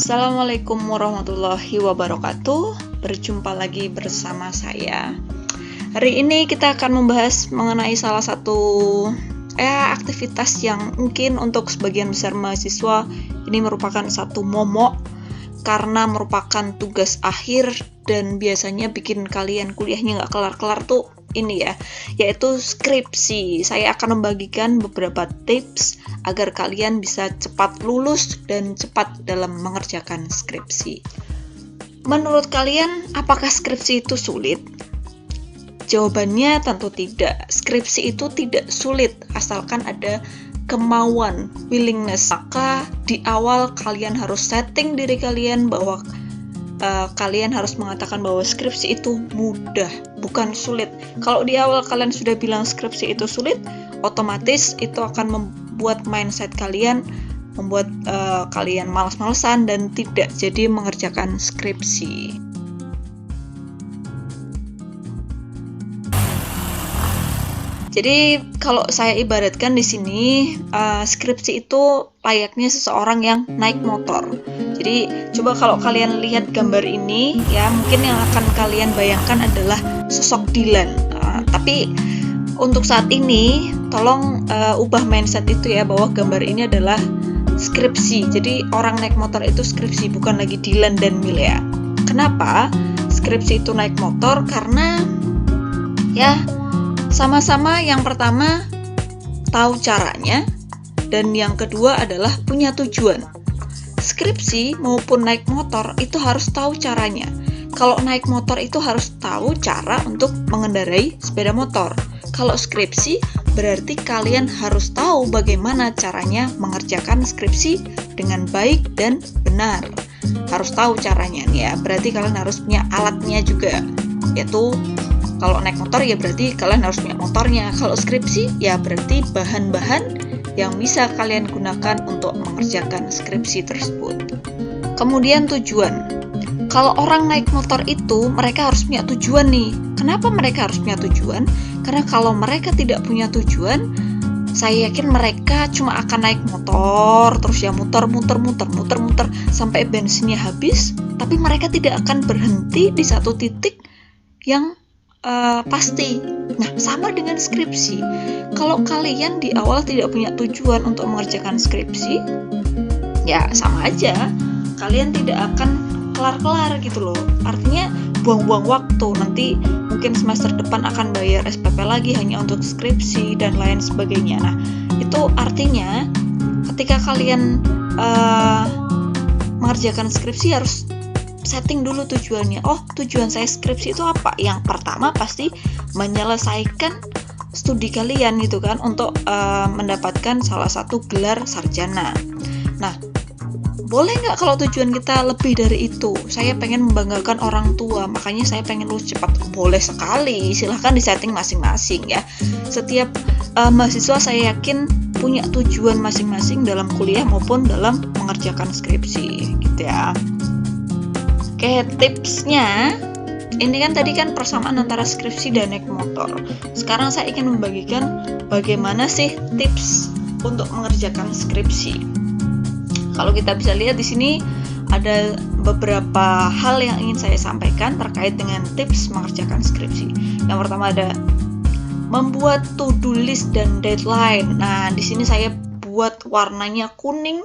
Assalamualaikum warahmatullahi wabarakatuh. Berjumpa lagi bersama saya. Hari ini kita akan membahas mengenai salah satu aktivitas yang mungkin untuk sebagian besar mahasiswa ini merupakan satu momok karena merupakan tugas akhir dan biasanya bikin kalian kuliahnya nggak kelar-kelar tuh ini ya, yaitu skripsi. Saya akan membagikan beberapa tips agar kalian bisa cepat lulus dan cepat dalam mengerjakan skripsi. Menurut kalian, apakah skripsi itu sulit? Jawabannya tentu tidak. Skripsi itu tidak sulit asalkan ada kemauan, willingness. Maka di awal kalian harus setting diri kalian bahwa kalian harus mengatakan bahwa skripsi itu mudah, bukan sulit. Kalau di awal kalian sudah bilang skripsi itu sulit, otomatis itu akan membuat mindset kalian, membuat kalian malas-malesan dan tidak jadi mengerjakan skripsi. Jadi kalau saya ibaratkan di sini, skripsi itu layaknya seseorang yang naik motor. Jadi coba kalau kalian lihat gambar ini, ya mungkin yang akan kalian bayangkan adalah sosok Dylan. Tapi untuk saat ini, tolong ubah mindset itu ya, bahwa gambar ini adalah skripsi. Jadi orang naik motor itu skripsi, bukan lagi Dylan dan Milea. Kenapa skripsi itu naik motor? Karena ya sama-sama, yang pertama tahu caranya, dan yang kedua adalah punya tujuan. Skripsi maupun naik motor itu harus tahu caranya. Kalau naik motor itu harus tahu cara untuk mengendarai sepeda motor. Kalau skripsi berarti kalian harus tahu bagaimana caranya mengerjakan skripsi dengan baik dan benar. Harus tahu caranya nih ya. Berarti kalian harus punya alatnya juga, yaitu kalau naik motor ya berarti kalian harus punya motornya. Kalau skripsi ya berarti bahan-bahan yang bisa kalian gunakan untuk mengerjakan skripsi tersebut. Kemudian tujuan. Kalau orang naik motor itu mereka harus punya tujuan nih. Kenapa mereka harus punya tujuan? Karena kalau mereka tidak punya tujuan, saya yakin mereka cuma akan naik motor terus ya muter sampai bensinnya habis, tapi mereka tidak akan berhenti di satu titik yang pasti. Nah, sama dengan skripsi. Kalau kalian di awal tidak punya tujuan untuk mengerjakan skripsi, ya sama aja. Kalian tidak akan kelar-kelar gitu loh. Artinya buang-buang waktu. Nanti mungkin semester depan akan bayar SPP lagi hanya untuk skripsi dan lain sebagainya. Nah, itu artinya ketika kalian mengerjakan skripsi harus setting dulu tujuannya. Oh, tujuan saya skripsi itu apa? Yang pertama pasti menyelesaikan studi kalian gitu kan, untuk mendapatkan salah satu gelar sarjana. Nah, boleh nggak kalau tujuan kita lebih dari itu? Saya pengen membanggakan orang tua, makanya saya pengen lulus cepat. Boleh sekali, silahkan disetting masing-masing ya. Setiap mahasiswa saya yakin punya tujuan masing-masing dalam kuliah maupun dalam mengerjakan skripsi gitu ya. Oke, tipsnya ini kan tadi kan persamaan antara skripsi dan naik motor. Sekarang saya ingin membagikan bagaimana sih tips untuk mengerjakan skripsi. Kalau kita bisa lihat di sini ada beberapa hal yang ingin saya sampaikan terkait dengan tips mengerjakan skripsi. Yang pertama ada membuat to-do list dan deadline. Nah, di sini saya buat warnanya kuning.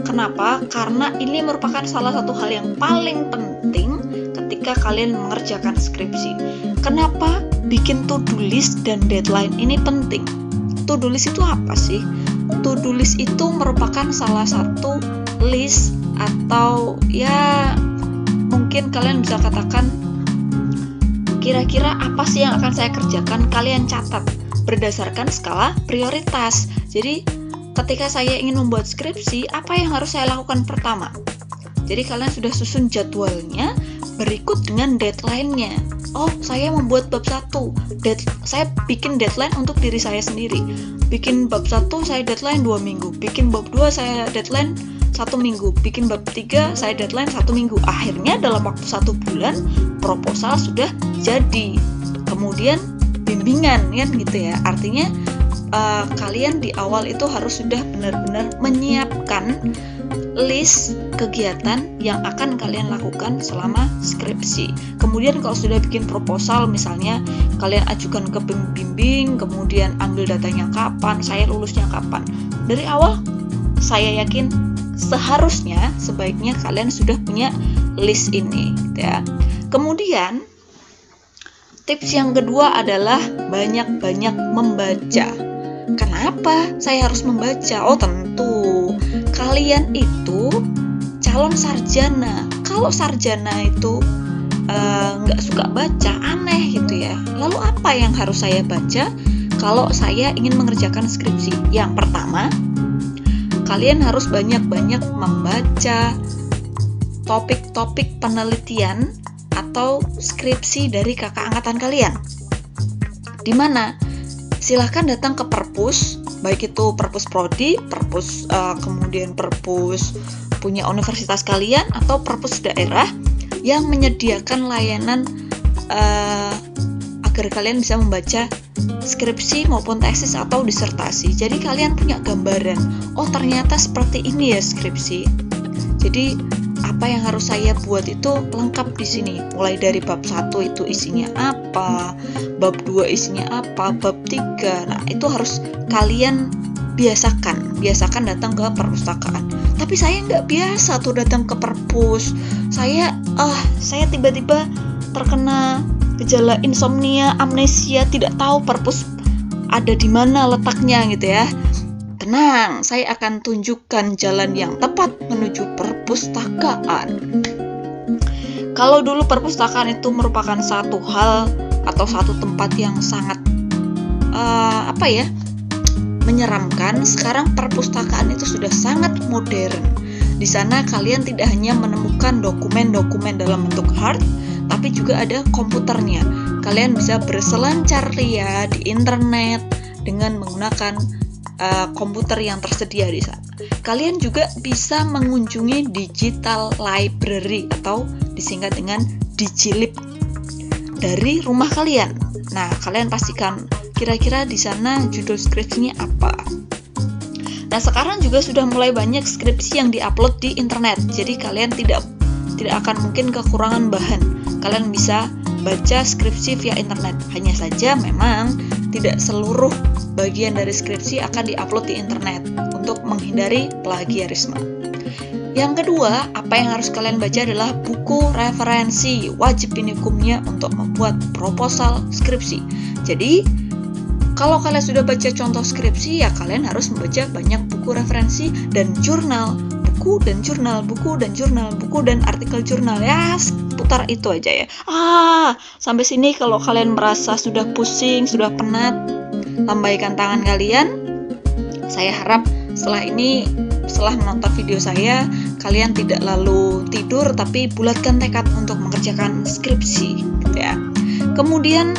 Kenapa? Karena ini merupakan salah satu hal yang paling penting ketika kalian mengerjakan skripsi. Kenapa bikin to-do list dan deadline ini penting? To-do list itu apa sih? To-do list itu merupakan salah satu list atau ya mungkin kalian bisa katakan kira-kira apa sih yang akan saya kerjakan, kalian catat berdasarkan skala prioritas. Jadi ketika saya ingin membuat skripsi, apa yang harus saya lakukan pertama? Jadi kalian sudah susun jadwalnya berikut dengan deadline-nya. Oh, saya membuat bab 1. Saya bikin deadline untuk diri saya sendiri. Bikin bab 1 saya deadline 2 minggu. Bikin bab 2 saya deadline 1 minggu. Bikin bab 3 saya deadline 1 minggu. Akhirnya dalam waktu 1 bulan proposal sudah jadi. Kemudian bimbingan kan gitu ya. Artinya kalian di awal itu harus sudah benar-benar menyiapkan list kegiatan yang akan kalian lakukan selama skripsi. Kemudian kalau sudah bikin proposal, misalnya kalian ajukan ke pembimbing, kemudian ambil datanya kapan, saya lulusnya kapan. Dari awal saya yakin sebaiknya kalian sudah punya list ini, ya. Kemudian tips yang kedua adalah banyak-banyak membaca. Kenapa saya harus membaca? Oh, tentu kalian itu calon sarjana. Kalau sarjana itu nggak suka baca, aneh gitu ya. Lalu apa yang harus saya baca kalau saya ingin mengerjakan skripsi? Yang pertama, kalian harus banyak-banyak membaca topik-topik penelitian atau skripsi dari kakak angkatan kalian. Di mana? Silahkan datang ke perpus, baik itu perpus prodi, perpus kemudian perpus punya universitas kalian, atau perpus daerah yang menyediakan layanan agar kalian bisa membaca skripsi maupun tesis atau disertasi. Jadi kalian punya gambaran, oh ternyata seperti ini ya skripsi. Jadi apa yang harus saya buat itu lengkap di sini. Mulai dari bab 1 itu isinya apa, bab 2 isinya apa, bab 3. Nah, itu harus kalian biasakan datang ke perpustakaan. Tapi saya nggak biasa tuh datang ke perpus. Saya tiba-tiba terkena gejala insomnia, amnesia, tidak tahu perpus ada di mana letaknya gitu ya. Tenang, saya akan tunjukkan jalan yang tepat menuju perpustakaan. Kalau dulu perpustakaan itu merupakan satu hal atau satu tempat yang sangat menyeramkan, sekarang perpustakaan itu sudah sangat modern. Di sana kalian tidak hanya menemukan dokumen-dokumen dalam bentuk hard, tapi juga ada komputernya. Kalian bisa berselancar ria di internet dengan menggunakan komputer yang tersedia di sana. Kalian juga bisa mengunjungi digital library atau disingkat dengan Digilib dari rumah kalian. Nah, kalian pastikan kira-kira di sana judul skripsinya apa. Nah, sekarang juga sudah mulai banyak skripsi yang diupload di internet. Jadi kalian tidak akan mungkin kekurangan bahan. Kalian bisa baca skripsi via internet. Hanya saja memang tidak seluruh bagian dari skripsi akan diupload di internet untuk menghindari plagiarisme. Yang kedua, apa yang harus kalian baca adalah buku referensi. Wajib ini hukumnya untuk membuat proposal skripsi. Jadi, kalau kalian sudah baca contoh skripsi, ya kalian harus membaca banyak buku referensi dan jurnal. Buku dan jurnal, buku dan jurnal, buku dan artikel jurnal. Ya, putar itu aja ya. Sampai sini kalau kalian merasa sudah pusing, sudah penat, lambaikan tangan kalian. Saya harap setelah menonton video saya, kalian tidak lalu tidur, tapi bulatkan tekad untuk mengerjakan skripsi, gitu ya. Kemudian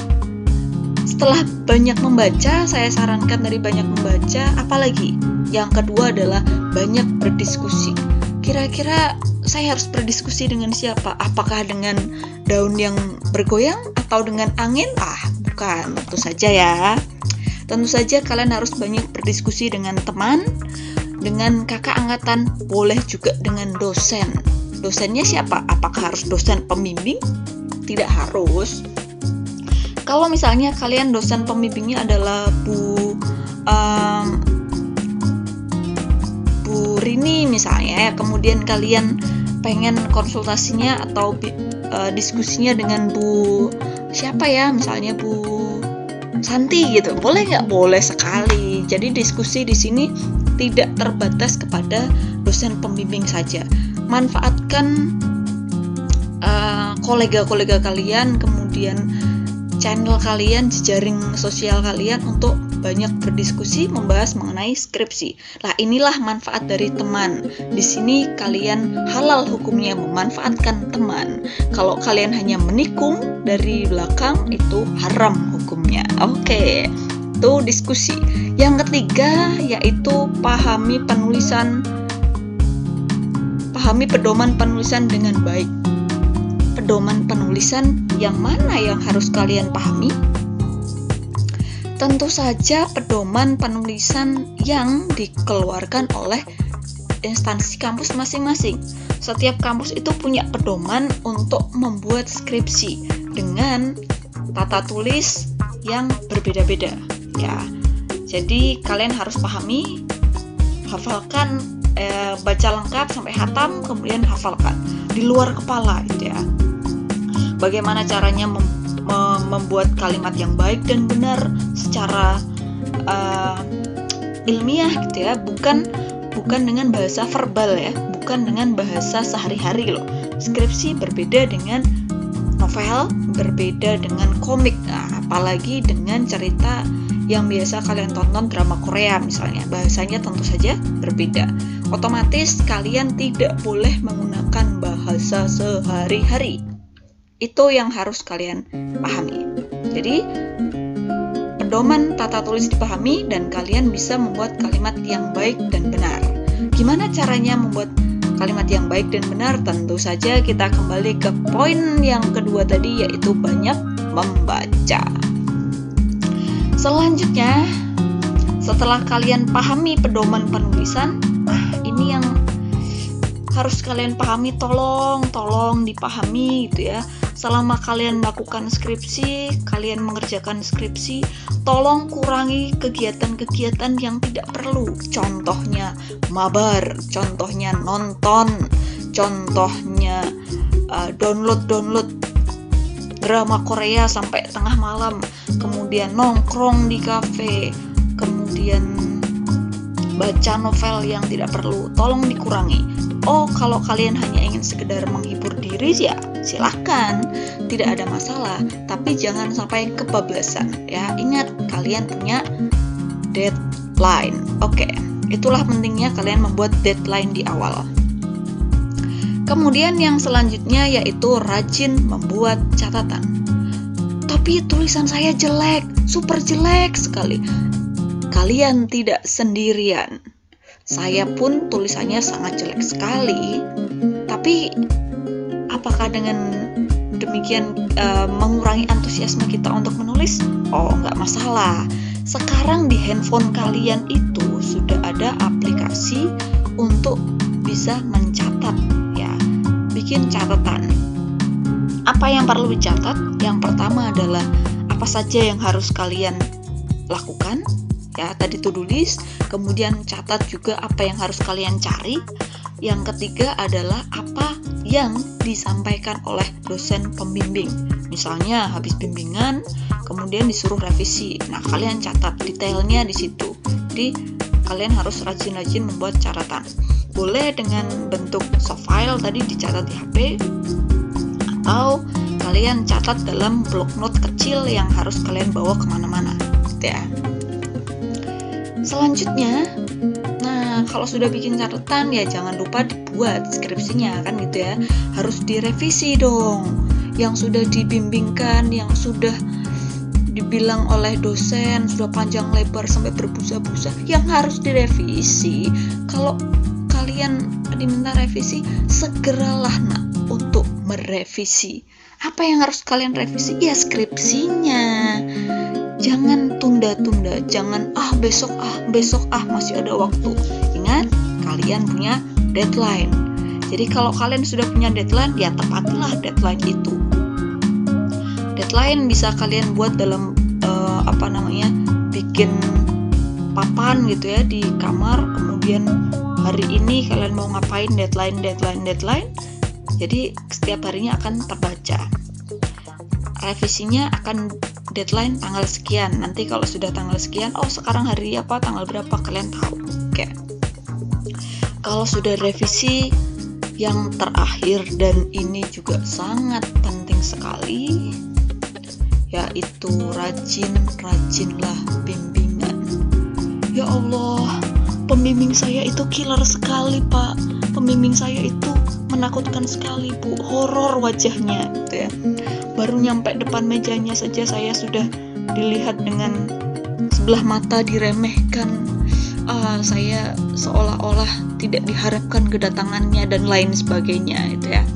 setelah banyak membaca, saya sarankan dari banyak membaca, apalagi? Yang kedua adalah banyak berdiskusi. Kira-kira saya harus berdiskusi dengan siapa? Apakah dengan daun yang bergoyang atau dengan angin? Bukan, tentu saja ya. Tentu saja kalian harus banyak berdiskusi dengan teman, dengan kakak angkatan, boleh juga dengan dosen. Dosennya siapa? Apakah harus dosen pembimbing? Tidak harus. Kalau misalnya kalian dosen pembimbingnya adalah Bu Rini misalnya ya, kemudian kalian pengen konsultasinya atau diskusinya dengan Bu siapa ya, misalnya Bu Santi gitu, boleh nggak? Boleh sekali. Jadi diskusi di sini tidak terbatas kepada dosen pembimbing saja. Manfaatkan kolega-kolega kalian, kemudian channel kalian, jejaring sosial kalian untuk banyak berdiskusi membahas mengenai skripsi. Lah, inilah manfaat dari teman. Di sini kalian halal hukumnya memanfaatkan teman. Kalau kalian hanya menikung dari belakang, itu haram hukumnya. Oke, itu diskusi. Yang ketiga yaitu pahami pedoman penulisan dengan baik. Pedoman penulisan yang mana yang harus kalian pahami? Tentu saja pedoman penulisan yang dikeluarkan oleh instansi kampus masing-masing. Setiap kampus itu punya pedoman untuk membuat skripsi dengan tata tulis yang berbeda-beda ya. Jadi kalian harus pahami, hafalkan, baca lengkap sampai hatam, kemudian hafalkan di luar kepala gitu ya. Bagaimana caranya membuat kalimat yang baik dan benar secara ilmiah gitu ya, bukan dengan bahasa verbal ya, bukan dengan bahasa sehari-hari loh. Skripsi berbeda dengan novel, berbeda dengan komik, apalagi dengan cerita yang biasa kalian tonton drama Korea misalnya, bahasanya tentu saja berbeda. Otomatis kalian tidak boleh menggunakan bahasa sehari-hari. Itu yang harus kalian pahami. Jadi pedoman tata tulis dipahami dan kalian bisa membuat kalimat yang baik dan benar. Gimana caranya membuat kalimat yang baik dan benar? Tentu saja kita kembali ke poin yang kedua tadi, yaitu banyak membaca. Selanjutnya, setelah kalian pahami pedoman penulisan, ini yang harus kalian pahami, tolong dipahami gitu ya. Selama kalian melakukan skripsi, kalian mengerjakan skripsi, tolong kurangi kegiatan-kegiatan yang tidak perlu. Contohnya mabar, contohnya nonton, contohnya download drama Korea sampai tengah malam, kemudian nongkrong di kafe, kemudian baca novel yang tidak perlu. Tolong dikurangi. Kalau kalian hanya ingin sekedar menghibur diri ya silahkan, tidak ada masalah, tapi jangan sampai kebablasan ya. Ingat, kalian punya deadline. Itulah pentingnya kalian membuat deadline di awal. Kemudian yang selanjutnya yaitu rajin membuat catatan. Tapi tulisan saya jelek, super jelek sekali. Kalian tidak sendirian. Saya pun tulisannya sangat jelek sekali. Tapi apakah dengan demikian mengurangi antusiasme kita untuk menulis? Nggak masalah. Sekarang di handphone kalian itu sudah ada aplikasi untuk bisa mencatat ya, bikin catatan. Apa yang perlu dicatat? Yang pertama adalah apa saja yang harus kalian lakukan ya, tadi to-do list. Kemudian catat juga apa yang harus kalian cari. Yang ketiga adalah apa yang disampaikan oleh dosen pembimbing. Misalnya habis bimbingan, kemudian disuruh revisi. Nah, kalian catat detailnya di situ. Jadi kalian harus rajin-rajin membuat catatan. Boleh dengan bentuk soft file tadi dicatat di HP, atau kalian catat dalam block note kecil yang harus kalian bawa kemana-mana gitu ya. Selanjutnya, kalau sudah bikin catatan ya jangan lupa dibuat skripsinya kan gitu ya. Harus direvisi dong. Yang sudah dibimbingkan, yang sudah dibilang oleh dosen sudah panjang lebar sampai berbusa-busa, yang harus direvisi. Kalau kalian diminta revisi, segeralah untuk merevisi. Apa yang harus kalian revisi? Ya skripsinya. Jangan tunda-tunda, jangan besok masih ada waktu. Ingat, kalian punya deadline. Jadi kalau kalian sudah punya deadline, ya tepatilah deadline itu. Deadline bisa kalian buat dalam bikin papan gitu ya di kamar. Kemudian hari ini kalian mau ngapain, deadline. Jadi setiap harinya akan terbaca. Revisinya akan deadline tanggal sekian. Nanti kalau sudah tanggal sekian, sekarang hari apa, tanggal berapa, kalian tahu. Kalau sudah revisi, yang terakhir dan ini juga sangat penting sekali, yaitu rajinlah bimbingan. Ya Allah, pembimbing saya itu killer sekali, Pak. Pembimbing saya itu menakutkan sekali, Bu. Horor wajahnya gitu ya. Baru nyampe depan mejanya saja saya sudah dilihat dengan sebelah mata, diremehkan. Saya seolah-olah tidak diharapkan kedatangannya dan lain sebagainya itu ya.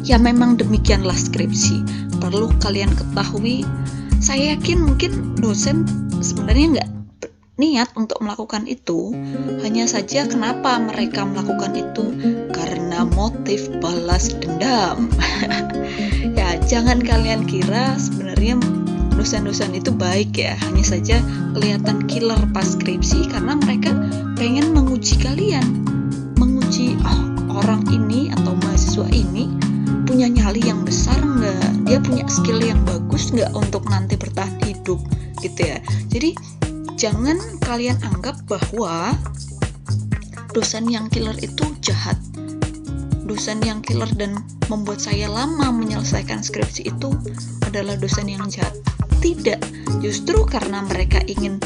Ya memang demikianlah skripsi. Perlu kalian ketahui. Saya yakin mungkin dosen sebenarnya niat untuk melakukan itu. Hanya saja kenapa mereka melakukan itu? Karena motif balas dendam. Ya, jangan kalian kira sebenarnya dosen-dosen itu baik ya. Hanya saja kelihatan killer pas skripsi karena mereka pengen menguji kalian. Menguji, orang ini atau mahasiswa ini punya nyali yang besar nggak? Dia punya skill yang bagus nggak untuk nanti bertahan hidup gitu ya. Jadi jangan kalian anggap bahwa dosen yang killer itu jahat. Dosen yang killer dan membuat saya lama menyelesaikan skripsi itu adalah dosen yang jahat. Tidak, justru karena mereka ingin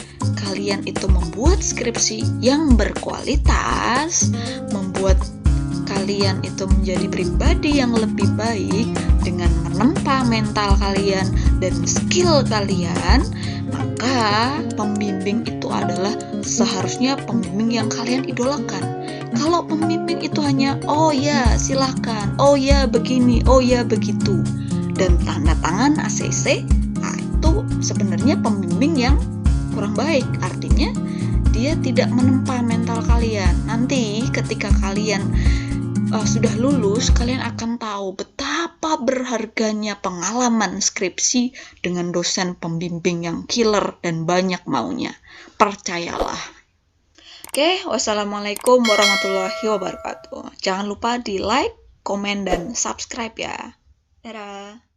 kalian itu membuat skripsi yang berkualitas, membuat kalian itu menjadi pribadi yang lebih baik dengan menempa mental kalian dan skill kalian, maka pembimbing itu adalah seharusnya pembimbing yang kalian idolakan. Kalau pembimbing itu hanya oh ya silakan, oh ya begini, oh ya begitu, dan tanda tangan ACC, itu sebenarnya pembimbing yang kurang baik. Artinya dia tidak menempa mental kalian. Nanti ketika kalian sudah lulus, kalian akan tahu betapa berharganya pengalaman skripsi dengan dosen pembimbing yang killer dan banyak maunya. Percayalah. Oke, wassalamualaikum warahmatullahi wabarakatuh. Jangan lupa di like, komen, dan subscribe ya. Dadah.